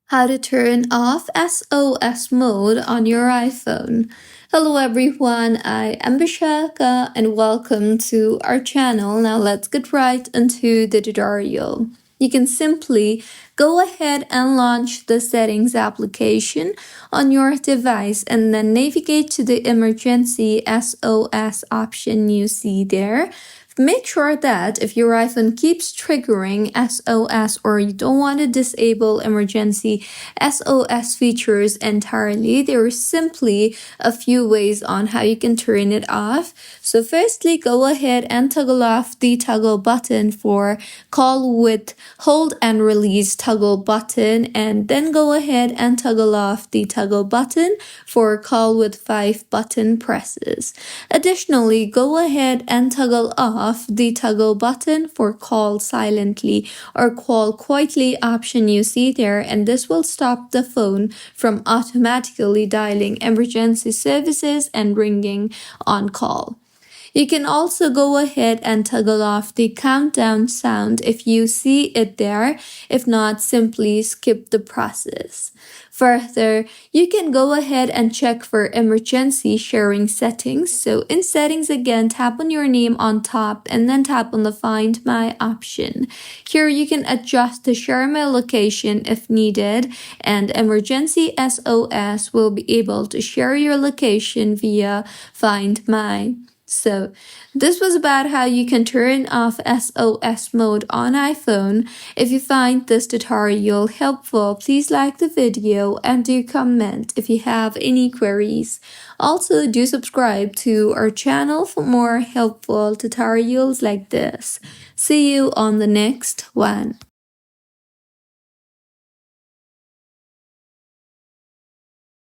How to turn off SOS mode on your iPhone. Hello everyone, I am Bishaka and welcome to our channel. Now let's get right into the tutorial. You can simply go ahead and launch the settings application on your device and then navigate to the emergency SOS option you see there. Make sure that if your iPhone keeps triggering SOS or you don't want to disable emergency SOS features entirely, there is simply a few ways on how you can turn it off. So firstly, go ahead and toggle off the toggle button for call with hold and release toggle button, and then go ahead and toggle off the toggle button for call with 5 button presses. Additionally, go ahead and toggle off the toggle button for call silently or call quietly option you see there, and this will stop the phone from automatically dialing emergency services and ringing on call. You can also go ahead and toggle off the countdown sound if you see it there. If not, simply skip the process. Further, you can go ahead and check for emergency sharing settings. So in settings again, tap on your name on top and then tap on the Find My option. Here you can adjust the share my location if needed, and emergency SOS will be able to share your location via Find My. So this was about how you can turn off SOS mode on iPhone. If you find this tutorial helpful, please like the video and do comment if you have any queries. Also, do subscribe to our channel for more helpful tutorials like this. See you on the next one.